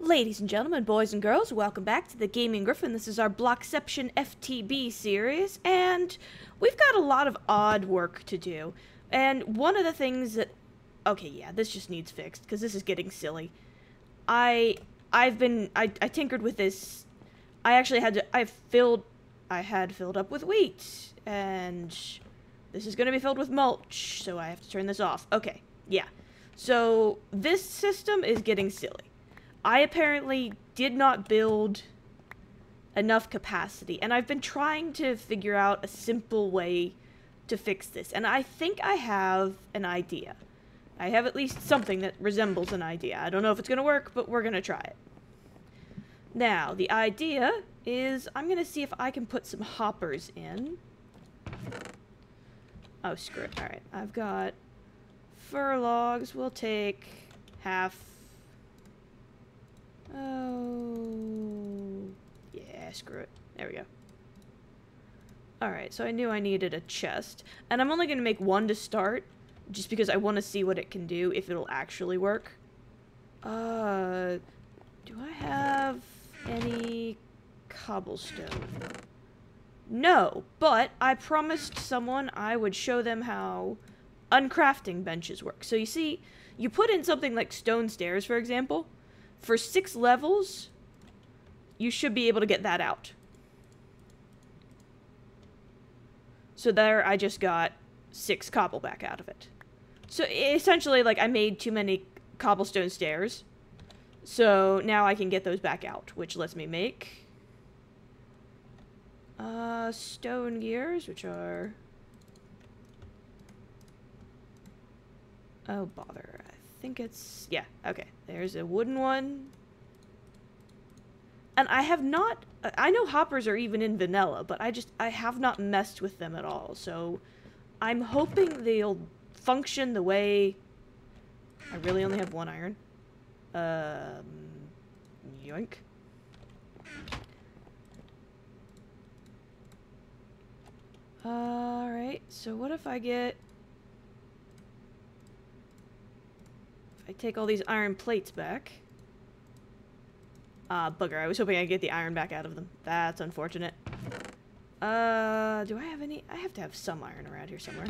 Ladies and gentlemen, boys and girls, welcome back to the Gaming Gryphon. This is our Blockception FTB series, and we've got a lot of odd work to do. And one of the things that... Okay, yeah, this just needs fixed, because this is getting silly. I tinkered with this. I had filled up with wheat, and this is going to be filled with mulch, so I have to turn this off. Okay, yeah. So, this system is getting silly. I apparently did not build enough capacity, and I've been trying to figure out a simple way to fix this, and I think I have an idea. I have at least something that resembles an idea. I don't know if it's going to work, but we're going to try it. Now, the idea is I'm going to see if I can put some hoppers in. Oh, screw it. Alright, I've got fir logs. We'll take half. Oh, yeah, screw it. There we go. Alright, so I knew I needed a chest. And I'm only going to make one to start, just because I want to see what it can do, if it'll actually work. Do I have any cobblestone? No, but I promised someone I would show them how uncrafting benches work. So you see, you put in something like stone stairs, for example. For 6 levels, you should be able to get that out. So there, I just got 6 cobble back out of it. So essentially, like, I made too many cobblestone stairs. So now I can get those back out, which lets me make stone gears, which are... Oh, bother. I think it's... Yeah, okay. There's a wooden one. And I have not... I know hoppers are even in vanilla, but I have not messed with them at all. So I'm hoping they'll function the way... I really only have 1 iron. Yoink. Alright, so what if I get... I take all these iron plates back. Bugger. I was hoping I'd get the iron back out of them. That's unfortunate. Do I have any? I have to have some iron around here somewhere.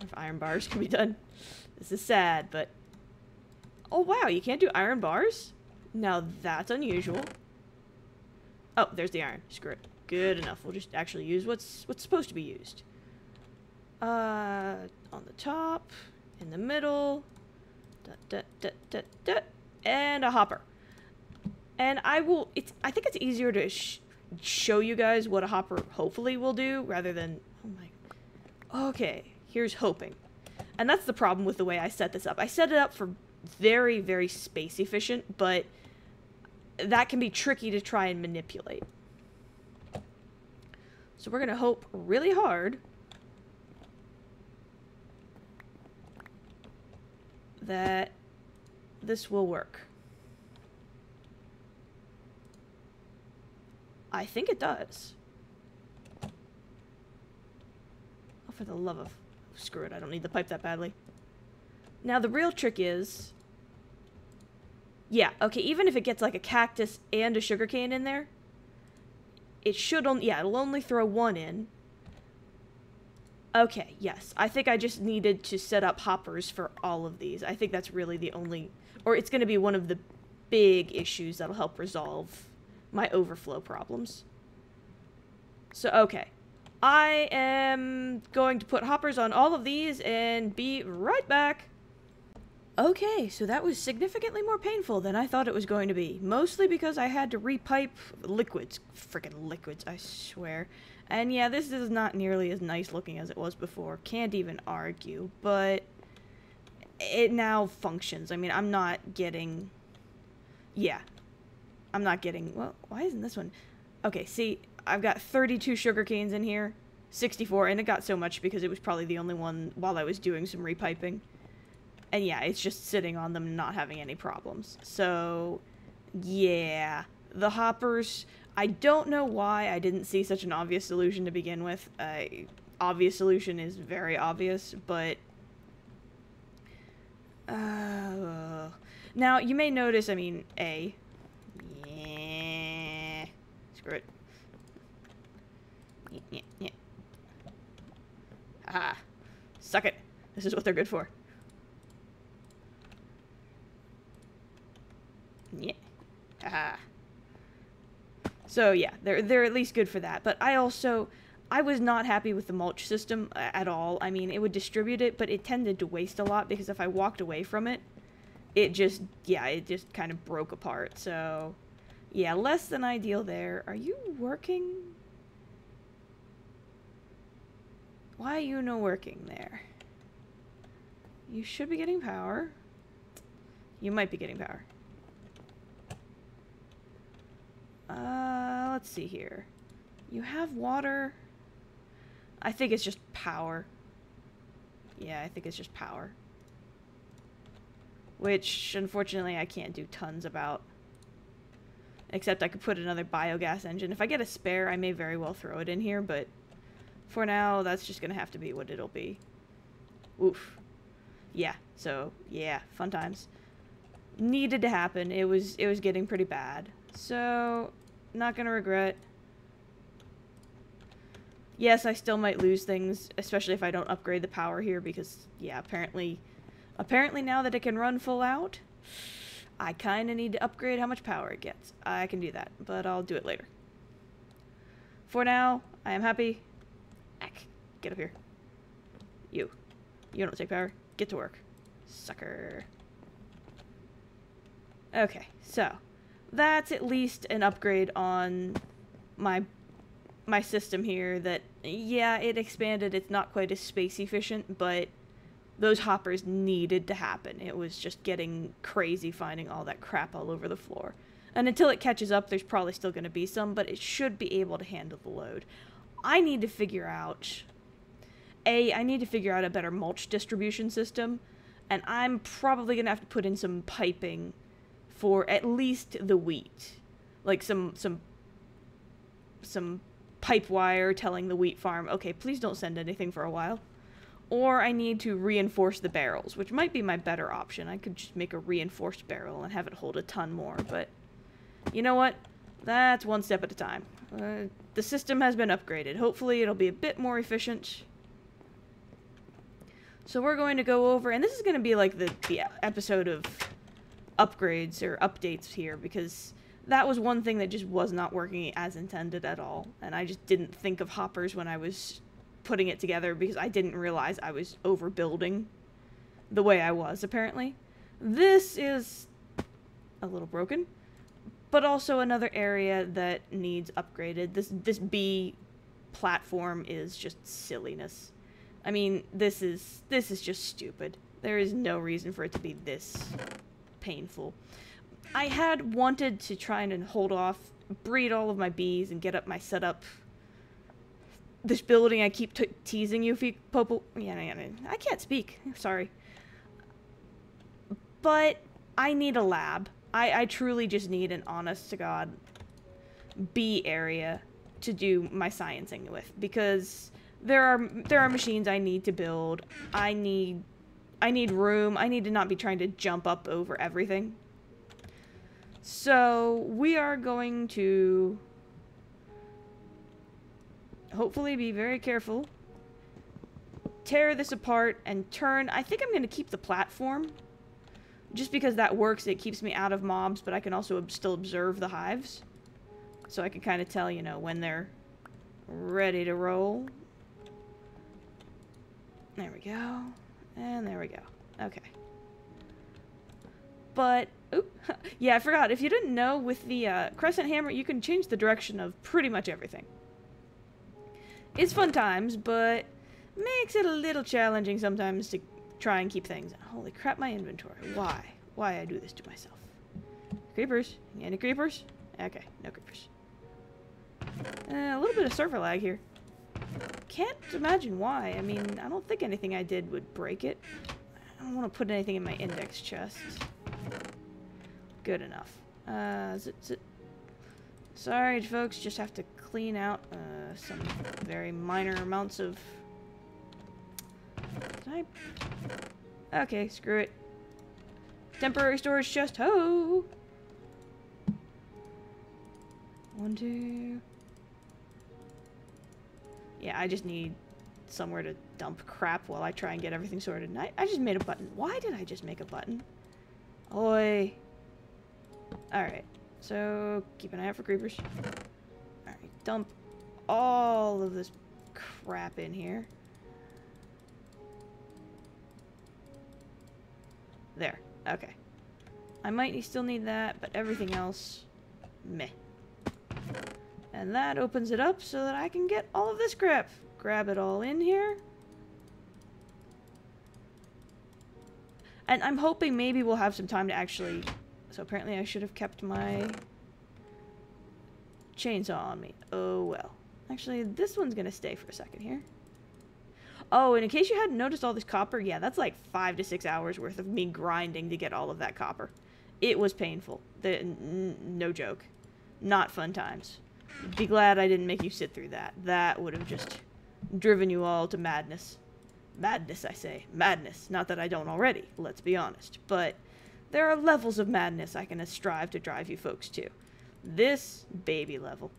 If iron bars can be done. This is sad, but... Oh, wow, you can't do iron bars? Now that's unusual. Oh, there's the iron. Screw it. Good enough. We'll just actually use what's supposed to be used. On the top, in the middle, and a hopper. And I think it's easier to show you guys what a hopper hopefully will do, rather than, oh my, okay, here's hoping. And that's the problem with the way I set this up. I set it up for very, very space efficient, but that can be tricky to try and manipulate. So we're gonna hope really hard that this will work. I think it does. Oh, for the love of... Screw it, I don't need the pipe that badly. Now, the real trick is... Yeah, okay, even if it gets like a cactus and a sugarcane in there, it should only... Yeah, it'll only throw 1 in. Okay, yes. I think I just needed to set up hoppers for all of these. I think that's really the only... Or it's going to be one of the big issues that'll help resolve my overflow problems. So, okay. I am going to put hoppers on all of these and be right back. Okay, so that was significantly more painful than I thought it was going to be. Mostly because I had to repipe liquids. Frickin' liquids, I swear. And yeah, this is not nearly as nice looking as it was before. Can't even argue, but it now functions. I mean, I'm not getting... Yeah. I'm not getting... Well, why isn't this one... Okay, see, I've got 32 sugar canes in here. 64, and it got so much because it was probably the only one while I was doing some repiping. And yeah, it's just sitting on them not having any problems. So, yeah. The hoppers... I don't know why I didn't see such an obvious solution to begin with. Obvious solution is very obvious, but Now, you may notice, I mean, A. Yeah. Screw it. Yeah. Ah. Suck it. This is what they're good for. Yeah. Ah. So yeah, they're at least good for that. But I was not happy with the mulch system at all. I mean, it would distribute it, but it tended to waste a lot because if I walked away from it, it just kind of broke apart. So yeah, less than ideal there. Are you working? Why are you no working there? You should be getting power. You might be getting power. Let's see here. You have water. I think it's just power. Yeah, I think it's just power. Which, unfortunately, I can't do tons about. Except I could put another biogas engine. If I get a spare, I may very well throw it in here, but for now, that's just gonna have to be what it'll be. Oof. Yeah, so, yeah, fun times. Needed to happen. It was getting pretty bad. So, not gonna regret. Yes, I still might lose things, especially if I don't upgrade the power here, because, yeah, apparently now that it can run full out, I kinda need to upgrade how much power it gets. I can do that, but I'll do it later. For now, I am happy. Get up here. You don't take power. Get to work. Sucker. Okay, so that's at least an upgrade on my system here that, yeah, it expanded. It's not quite as space efficient, but those hoppers needed to happen. It was just getting crazy finding all that crap all over the floor. And until it catches up, there's probably still going to be some, but it should be able to handle the load. I need to figure out... I need to figure out a better mulch distribution system, and I'm probably going to have to put in some piping for at least the wheat. Like some pipe wire telling the wheat farm, okay, please don't send anything for a while. Or I need to reinforce the barrels, which might be my better option. I could just make a reinforced barrel and have it hold a ton more, but you know what? That's one step at a time. The system has been upgraded. Hopefully it'll be a bit more efficient. So we're going to go over, and this is going to be like the episode of upgrades or updates here, because that was one thing that just was not working as intended at all, and I just didn't think of hoppers when I was putting it together because I didn't realize I was overbuilding the way I was, apparently. This is a little broken, but also another area that needs upgraded. This B platform is just silliness. I mean, this is just stupid. There is no reason for it to be this painful. I had wanted to try and hold off, breed all of my bees, and get up my setup. This building I keep teasing you, Popo. Yeah, I can't speak. Sorry. But I need a lab. I truly just need an honest-to-God bee area to do my sciencing with, because there are machines I need to build. I need room. I need to not be trying to jump up over everything. So we are going to hopefully be very careful. Tear this apart and turn. I think I'm going to keep the platform. Just because that works, it keeps me out of mobs, but I can also still observe the hives. So I can kind of tell, you know, when they're ready to roll. There we go. And there we go. Okay. But, oop, yeah, I forgot. If you didn't know, with the crescent hammer, you can change the direction of pretty much everything. It's fun times, but makes it a little challenging sometimes to try and keep things. Holy crap, my inventory. Why? Why I do this to myself? Creepers? Any creepers? Okay, no creepers. A little bit of server lag here. Can't imagine why. I mean, I don't think anything I did would break it. I don't want to put anything in my index chest. Good enough. Sorry, folks. Just have to clean out some very minor amounts of... Okay, screw it. Temporary storage chest. Ho! 1, 2. Yeah, I just need somewhere to dump crap while I try and get everything sorted. And I just made a button. Why did I just make a button? Oi. Alright. So, keep an eye out for creepers. Alright, dump all of this crap in here. There. Okay. I might still need that, but everything else, meh. And that opens it up so that I can get all of this crap. Grab it all in here. And I'm hoping maybe we'll have some time to actually... So apparently I should have kept my chainsaw on me. Oh well. Actually, this one's gonna stay for a second here. Oh, and in case you hadn't noticed all this copper, yeah, that's like 5 to 6 hours worth of me grinding to get all of that copper. It was painful. No joke. Not fun times. Be glad I didn't make you sit through that. That would have just driven you all to madness. Madness, I say. Madness. Not that I don't already, let's be honest. But there are levels of madness I can strive to drive you folks to. This baby level.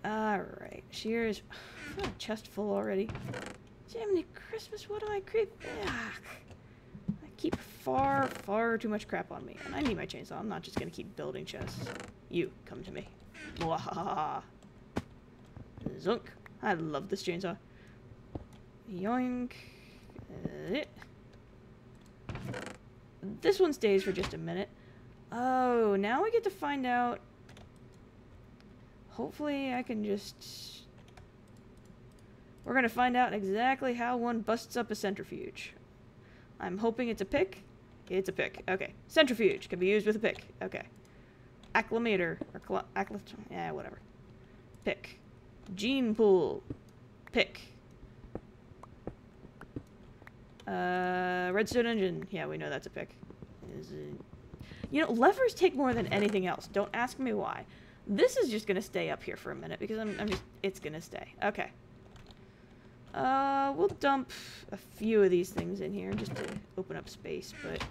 Alright. Shears. Oh, chest full already. Jiminy Christmas, what do I creep? Ugh. I keep far too much crap on me. And I need my chainsaw. I'm not just gonna keep building chests. You, come to me. Mwahaha. Zunk. I love this chainsaw. Yoink. This one stays for just a minute. Oh, now we get to find out. Hopefully I can just... We're going to find out exactly how one busts up a centrifuge. I'm hoping it's a pick. It's a pick. Okay. Centrifuge can be used with a pick. Okay. Acclimator. Or yeah, whatever. Pick. Gene pool. Pick. Redstone engine. Yeah, we know that's a pick. You know, levers take more than anything else. Don't ask me why. This is just going to stay up here for a minute because I'm just... It's going to stay. Okay. We'll dump a few of these things in here just to open up space, but...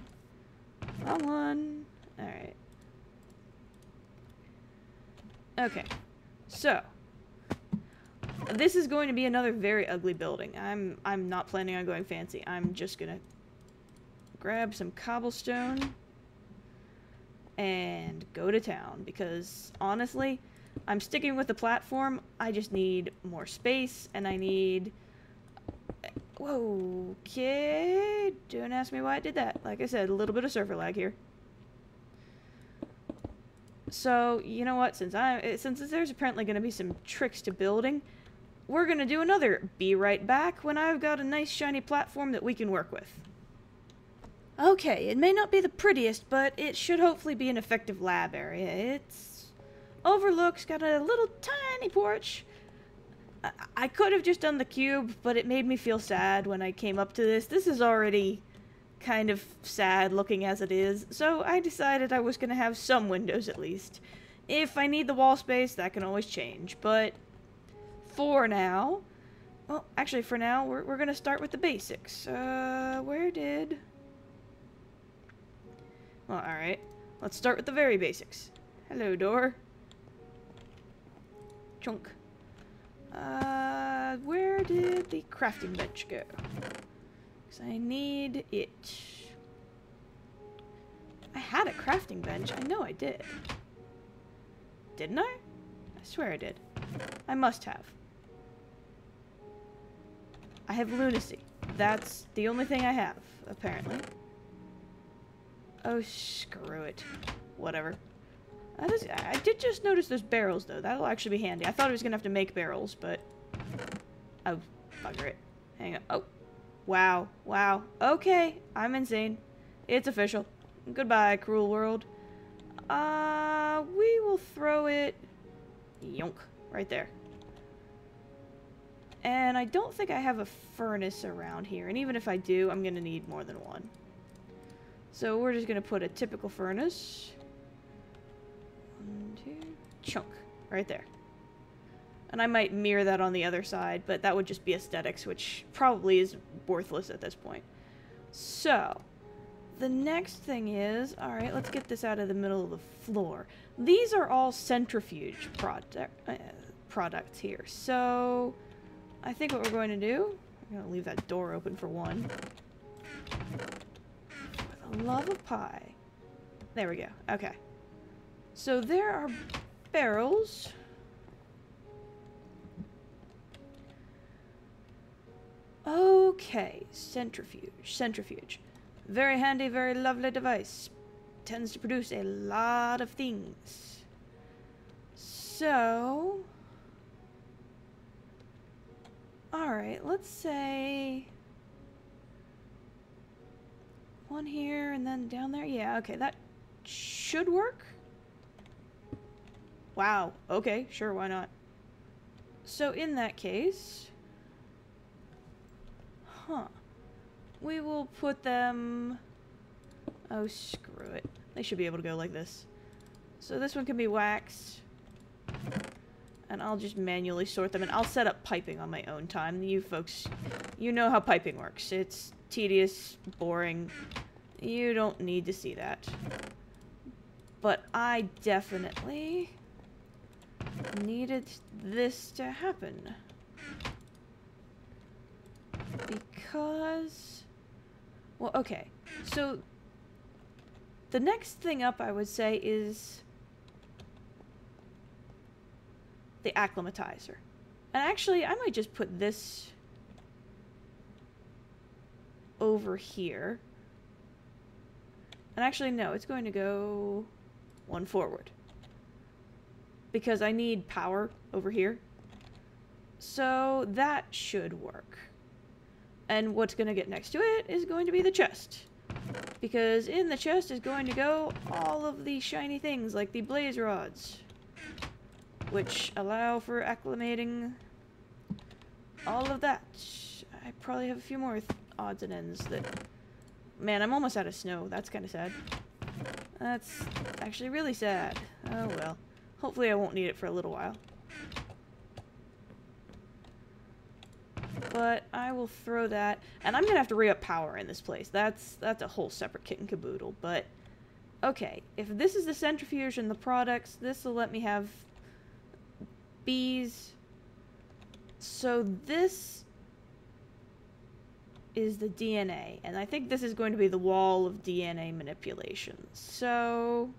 Wrong one. Alright. Okay. So. This is going to be another very ugly building. I'm not planning on going fancy. I'm just gonna grab some cobblestone and go to town because honestly, I'm sticking with the platform. I just need more space and I need... Whoa, okay. Don't ask me why I did that. Like I said, a little bit of server lag here. So, you know what? Since there's apparently going to be some tricks to building, we're going to do another be right back when I've got a nice shiny platform that we can work with. Okay, it may not be the prettiest, but it should hopefully be an effective lab area. It's overlooks, got a little tiny porch. I could have just done the cube, but it made me feel sad when I came up to this. This is already kind of sad looking as it is, so I decided I was going to have some windows at least. If I need the wall space, that can always change, but for now... Well, actually, for now, we're going to start with the basics. Where did... Well, alright. Let's start with the very basics. Hello, door. Chunk. Where did the crafting bench go? Because I need it. I had a crafting bench. I know I did. Didn't I? I swear I did. I must have. I have lunacy. That's the only thing I have, apparently. Oh, screw it. Whatever. I did just notice those barrels, though. That'll actually be handy. I thought I was going to have to make barrels, but... Oh, bugger it. Hang on. Oh. Wow. Wow. Okay. I'm insane. It's official. Goodbye, cruel world. We will throw it... Yonk. Right there. And I don't think I have a furnace around here. And even if I do, I'm going to need more than one. So we're just going to put a typical furnace... 1, 2, chunk. Right there. And I might mirror that on the other side, but that would just be aesthetics, which probably is worthless at this point. So, The next thing is, alright, let's get this out of the middle of the floor. These are all centrifuge products here. So, I think what we're going to do, I'm going to leave that door open for one. For the love of pie. There we go. Okay. So there are barrels. Okay, centrifuge. Very handy, very lovely device. Tends to produce a lot of things. So... alright, let's say... one here and then down there. Yeah, okay, that should work. Wow, okay, sure, why not? So in that case... huh. We will put them... oh, screw it. They should be able to go like this. So this one can be waxed. And I'll just manually sort them, and I'll set up piping on my own time. You folks, you know how piping works. It's tedious, boring. You don't need to see that. But I definitely needed this to happen. Because... well, okay. So, the next thing up, I would say, is the acclimatizer. And actually, I might just put this over here. And actually, no, it's going to go one forward. Because I need power over here. So, that should work. And what's going to get next to it is going to be the chest. Because in the chest is going to go all of the shiny things, like the blaze rods. Which allow for acclimating all of that. I probably have a few more odds and ends that... man, I'm almost out of snow. That's kind of sad. That's actually really sad. Oh well. Hopefully I won't need it for a little while. But I will throw that. And I'm going to have to re-up power in this place. That's a whole separate kit and caboodle. But, okay. If this is the centrifuge and the products, this will let me have bees. So this is the DNA. And I think this is going to be the wall of DNA manipulation. So...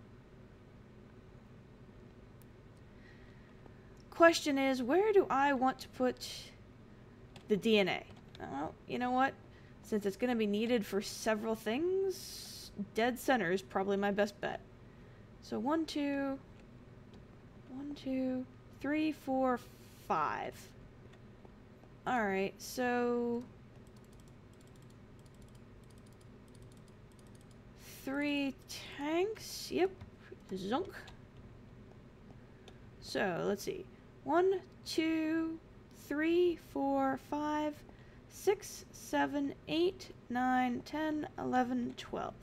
question is, where do I want to put the DNA? Well, you know what? Since it's going to be needed for several things, dead center is probably my best bet. So 1, 2, 3, 4, 5. Alright, so 3 tanks. Yep. Zonk. So, let's see. 1, 2, 3, 4, 5, 6, 7, 8, 9, 10, 11, 12.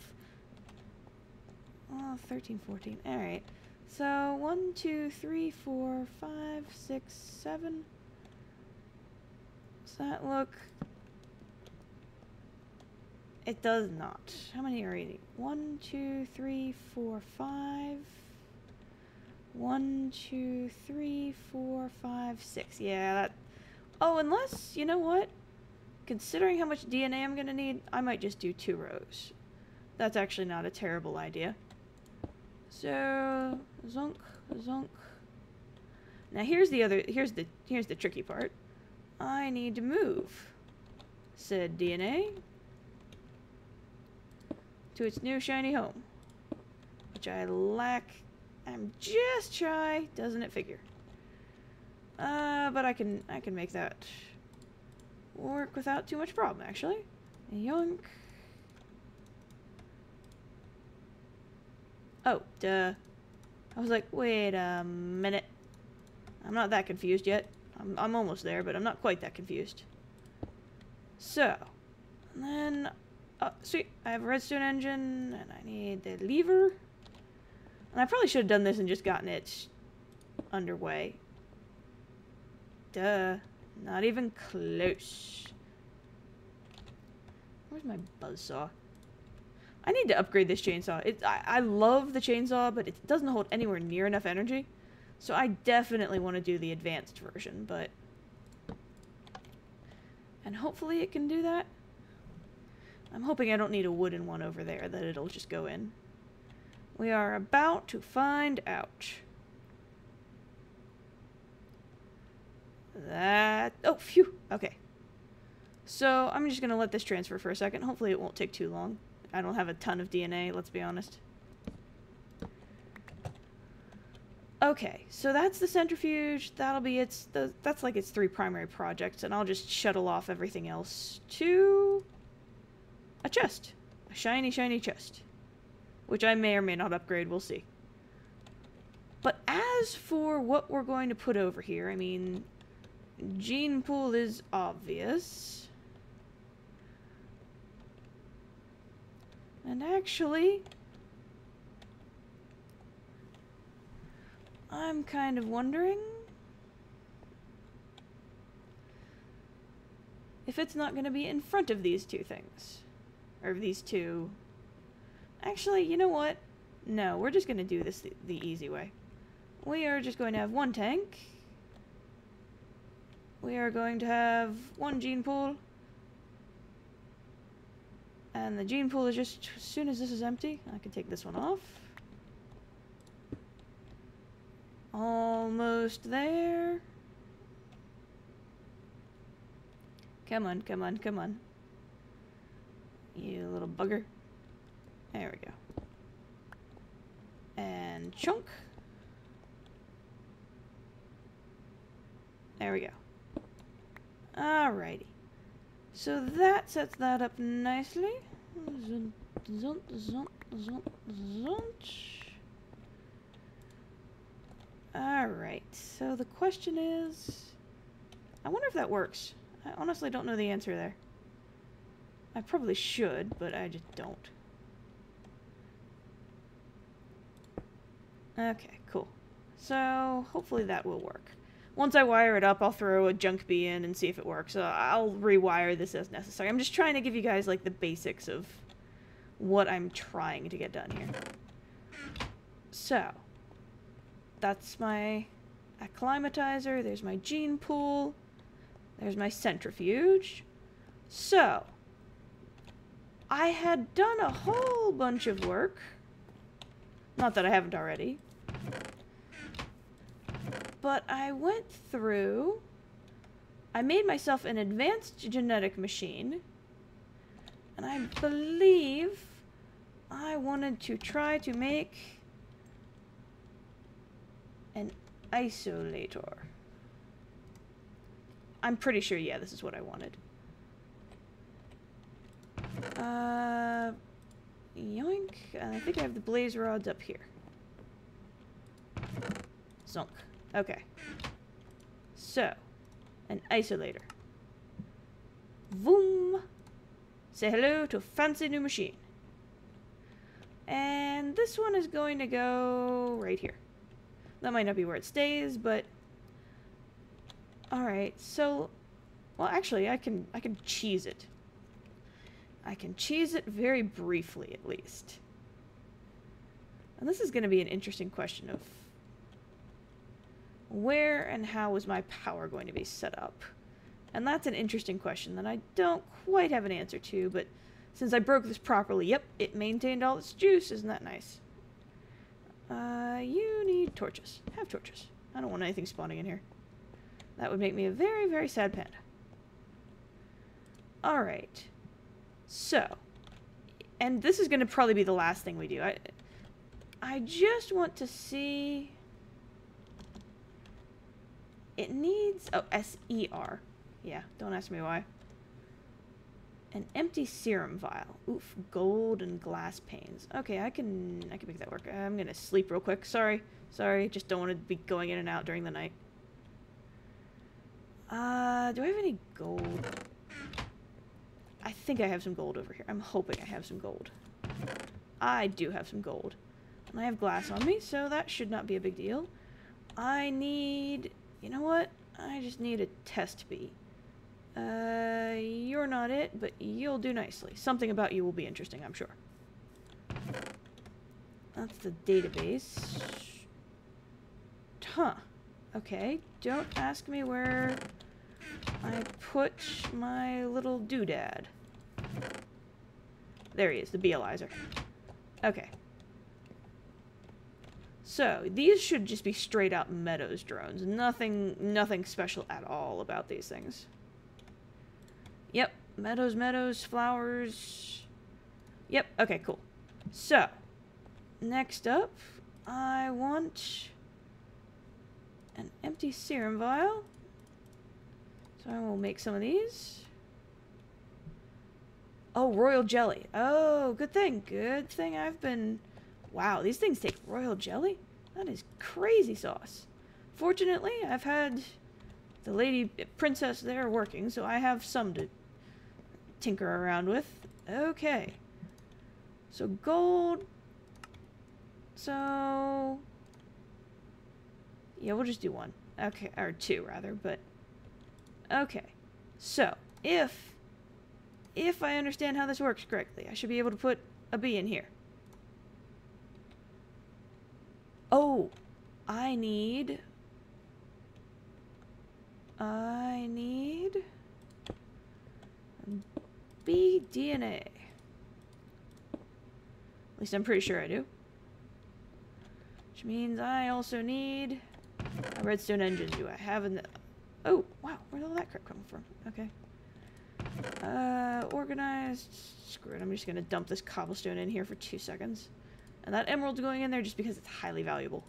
Oh, 13, 14. Alright. So, 1, 2, 3, 4, 5, 6, 7. Does that look... it does not. How many are eating? 1, 2, 3, 4, 5... 1, 2, 3, 4, 5, 6. Yeah, that... oh, unless, you know what? Considering how much DNA I'm gonna need, I might just do 2 rows. That's actually not a terrible idea. So, zonk, zonk. Now here's the tricky part. I need to move said DNA to its new shiny home, which I lack. I'm just shy, doesn't it figure? But I can make that work without too much problem, actually. Yoink. Oh, duh. I was like, wait a minute. I'm not that confused yet. I'm almost there, but I'm not quite that confused. So, and then, sweet. I have a redstone engine, and I need the lever. And I probably should have done this and just gotten it underway. Duh. Not even close. Where's my buzzsaw? I need to upgrade this chainsaw. I love the chainsaw, but it doesn't hold anywhere near enough energy. So I definitely want to do the advanced version, but... And hopefully it can do that. I'm hoping I don't need a wooden one over there, that it'll just go in. We are about to find out. That... Oh, phew! Okay. So, I'm just gonna let this transfer for a second. Hopefully it won't take too long. I don't have a ton of DNA, let's be honest. Okay, so that's the centrifuge. That'll be that's like its 3 primary projects, and I'll just shuttle off everything else to a chest. A shiny, shiny chest. Which I may or may not upgrade, we'll see. But as for what we're going to put over here, I mean, gene pool is obvious. And actually, I'm kind of wondering if it's not going to be in front of these 2 things. Or these 2... Actually, you know what? No, we're just going to do this the easy way. We are just going to have 1 tank. We are going to have 1 gene pool. And the gene pool is just, as soon as this is empty, I can take this one off. Almost there. Come on, come on, come on. You little bugger. There we go. And chunk. There we go. Alrighty. So that sets that up nicely. Alright, so the question is... I wonder if that works. I honestly don't know the answer there. I probably should, but I just don't. Okay, cool. So, hopefully that will work. Once I wire it up, I'll throw a junk bee in and see if it works. I'll rewire this as necessary. I'm just trying to give you guys, like, the basics of what I'm trying to get done here. So, that's my acclimatizer. There's my gene pool. There's my centrifuge. So, I had done a whole bunch of work. Not that I haven't already. But I went through, I made myself an advanced genetic machine, and I believe I wanted to try to make an isolator. I'm pretty sure, yeah, this is what I wanted. Yoink, and I think I have the blaze rods up here. Zonk. Okay. So, an isolator. Voom! Say hello to a fancy new machine. And this one is going to go right here. That might not be where it stays, but... Alright, so... Well, actually, I can cheese it. I can cheese it very briefly, at least. And this is going to be an interesting question of... Where and how is my power going to be set up? And that's an interesting question that I don't quite have an answer to, but since I broke this properly, yep, it maintained all its juice. Isn't that nice? You need torches. Have torches. I don't want anything spawning in here. That would make me a very, very sad panda. Alright. So. And this is going to probably be the last thing we do. I just want to see... It needs... Oh, S-E-R. Yeah, don't ask me why. An empty serum vial. Oof, gold and glass panes. Okay, I can make that work. I'm gonna sleep real quick. Sorry. Just don't want to be going in and out during the night. Do I have any gold? I think I have some gold over here. I'm hoping I have some gold. I do have some gold. And I have glass on me, so that should not be a big deal. I need... You know what? I just need a test bee. You're not it, but you'll do nicely. Something about you will be interesting, I'm sure. That's the database. Huh. Okay, don't ask me where I put my little doodad. There he is, the BLizer. Okay. So, these should just be straight out Meadows drones. Nothing special at all about these things. Yep, Meadows, flowers. Yep, okay, cool. So, next up, I want an empty serum vial. So I will make some of these. Oh, royal jelly. Oh, good thing. Good thing I've been... Wow, these things take royal jelly? That is crazy sauce. Fortunately, I've had the lady princess there working, so I have some to tinker around with. Okay. So gold. So... Yeah, we'll just do one. Okay, or two, rather, but... Okay. So, if I understand how this works correctly, I should be able to put a bee in here. Oh, I need bee DNA. At least I'm pretty sure I do. Which means I also need a redstone engine. Do I have an... Oh, wow, where's all that crap coming from? Okay. Organized. Screw it, I'm just gonna dump this cobblestone in here for 2 seconds. And that emerald's going in there just because it's highly valuable.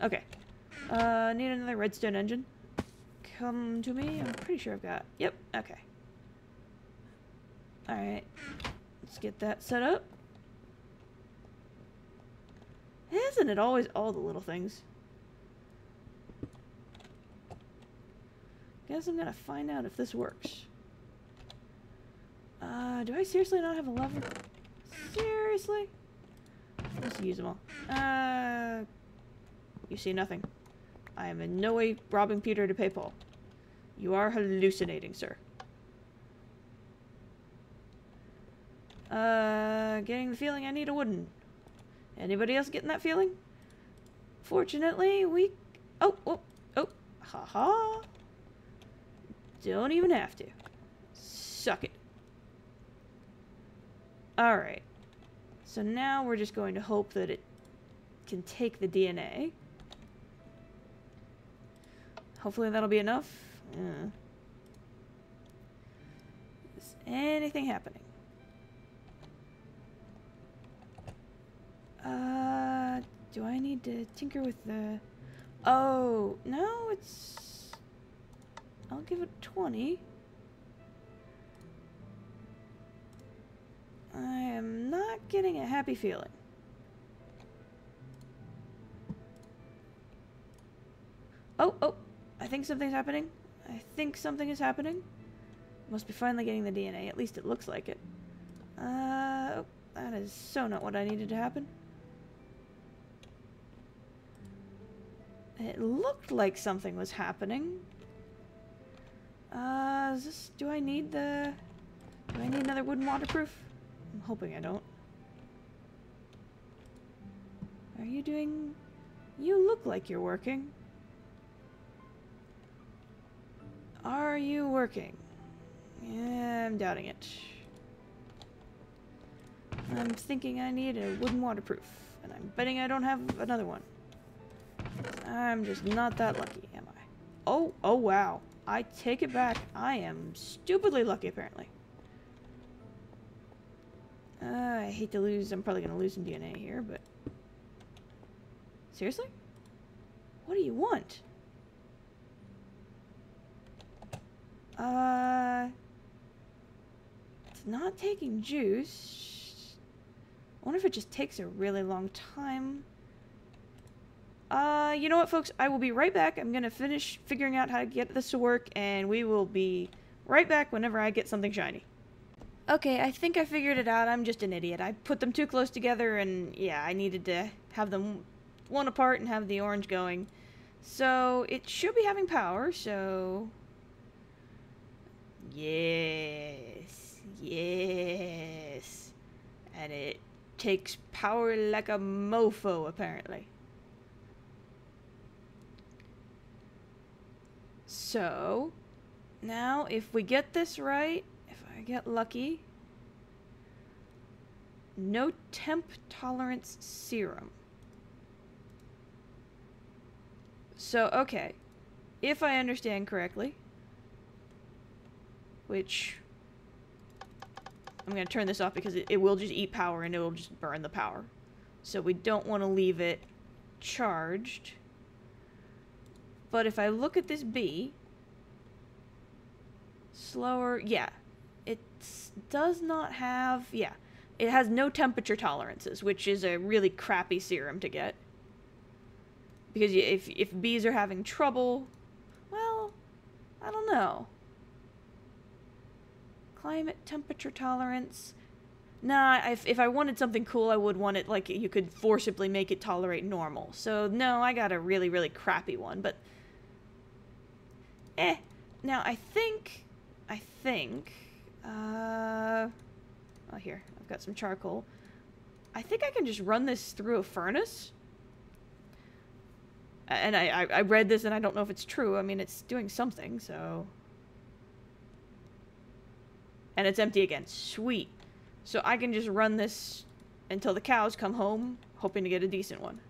Okay. Need another redstone engine. Come to me. I'm pretty sure I've got... Yep, okay. Alright. Let's get that set up. Isn't it always all the little things? Guess I'm gonna find out if this works. Do I seriously not have a lever? Seriously? Let's use them all. You see nothing. I am in no way robbing Peter to pay Paul. You are hallucinating, sir. Getting the feeling I need a wooden. Anybody else getting that feeling? Fortunately, we... Oh, haha. Don't even have to. Suck it. Alright. So now we're just going to hope that it can take the DNA. Hopefully that'll be enough. Is anything happening? Do I need to tinker with the... Oh, no, it's... I'll give it 20. I am not getting a happy feeling. Oh, I think something's happening. I think something is happening. Must be finally getting the DNA, at least it looks like it. Oh, that is so not what I needed to happen. It looked like something was happening. Do I need another wooden waterproof? I'm hoping I don't. Are you doing... You look like you're working. Are you working? Yeah, I'm doubting it. I'm thinking I need a wooden waterproof, and I'm betting I don't have another one. I'm just not that lucky, am I? Oh wow. I take it back. I am stupidly lucky, apparently. I hate to lose. I'm probably going to lose some DNA here, but... Seriously? What do you want? It's not taking juice. I wonder if it just takes a really long time. You know what, folks? I will be right back. I'm going to finish figuring out how to get this to work, and we will be right back whenever I get something shiny. Okay, I think I figured it out. I'm just an idiot. I put them too close together, and yeah, I needed to have them one apart and have the orange going. So, it should be having power, so... Yes. And it takes power like a mofo, apparently. So, now if we get this right, if I get lucky, no temp tolerance serum. So, okay, if I understand correctly, which I'm going to turn this off because it will just eat power and it will just burn the power. So we don't want to leave it charged. But if I look at this bee, slower, yeah, it does not have, yeah, it has no temperature tolerances, which is a really crappy serum to get. Because if bees are having trouble, well, I don't know. Climate temperature tolerance. Nah, if I wanted something cool, I would want it like you could forcibly make it tolerate normal. So no, I got a really, really crappy one, but now I think, oh here, I've got some charcoal. I think I can just run this through a furnace. And I read this and I don't know if it's true. I mean, it's doing something, so. And it's empty again. Sweet. So I can just run this until the cows come home, hoping to get a decent one.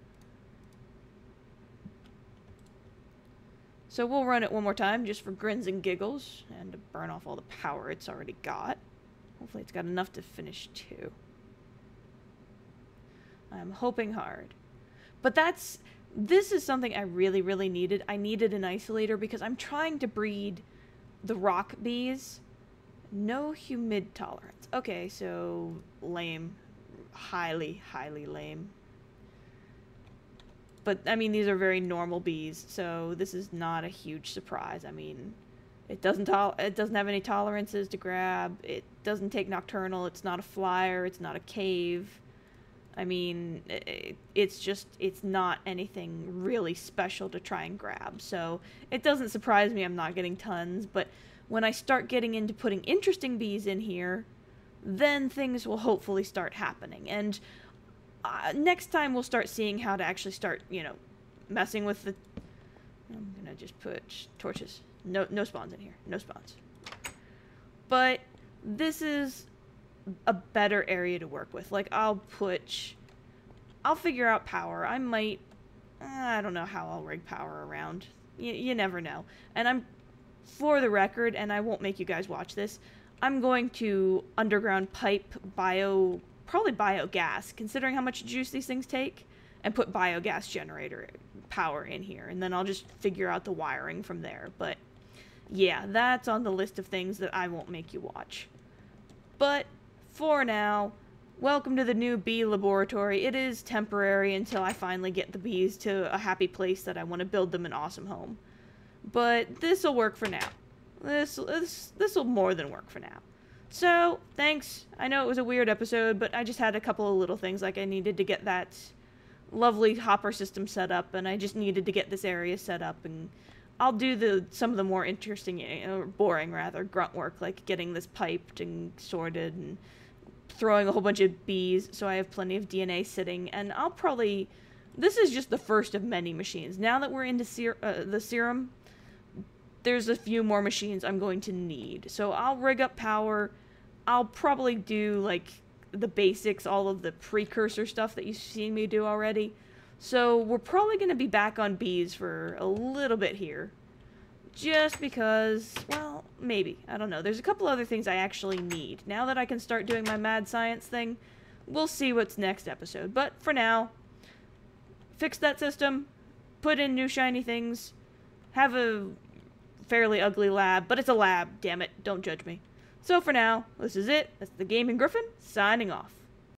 So we'll run it one more time, just for grins and giggles, and to burn off all the power it's already got. Hopefully it's got enough to finish 2. I'm hoping hard. But this is something I really, really needed. I needed an isolator because I'm trying to breed the rock bees. No humid tolerance. Okay, so lame. Highly, highly lame. But, I mean, these are very normal bees, so this is not a huge surprise. I mean, it doesn't have any tolerances to grab. It doesn't take nocturnal. It's not a flyer. It's not a cave. I mean, it's not anything really special to try and grab. So it doesn't surprise me I'm not getting tons, but when I start getting into putting interesting bees in here, then things will hopefully start happening. And next time we'll start seeing how to actually start, you know, messing with the... I'm gonna just put torches. No spawns in here. No spawns. But this is a better area to work with. Like, I'll figure out power. I might... I don't know how I'll rig power around. You never know. And I'm... For the record, and I won't make you guys watch this, I'm going to underground pipe probably biogas, considering how much juice these things take, and put biogas generator power in here, and then I'll just figure out the wiring from there. But yeah, that's on the list of things that I won't make you watch. But for now, welcome to the new bee laboratory. It is temporary until I finally get the bees to a happy place that I want to build them an awesome home. But this'll work for now. This'll more than work for now. So, thanks. I know it was a weird episode, but I just had a couple of little things, like I needed to get that lovely hopper system set up, and I just needed to get this area set up, and I'll do some of the more interesting, or boring rather, grunt work, like getting this piped and sorted, and throwing a whole bunch of bees, so I have plenty of DNA sitting, and I'll probably... This is just the first of many machines. Now that we're into the serum, there's a few more machines I'm going to need. So I'll rig up power. I'll probably do, like, the basics, all of the precursor stuff that you've seen me do already. So we're probably going to be back on bees for a little bit here. Just because, well, maybe. I don't know. There's a couple other things I actually need. Now that I can start doing my mad science thing, we'll see what's next episode. But for now, fix that system, put in new shiny things, have a fairly ugly lab, but it's a lab, damn it, don't judge me. So for now, this is it. That's the Gaming Gryphon, signing off.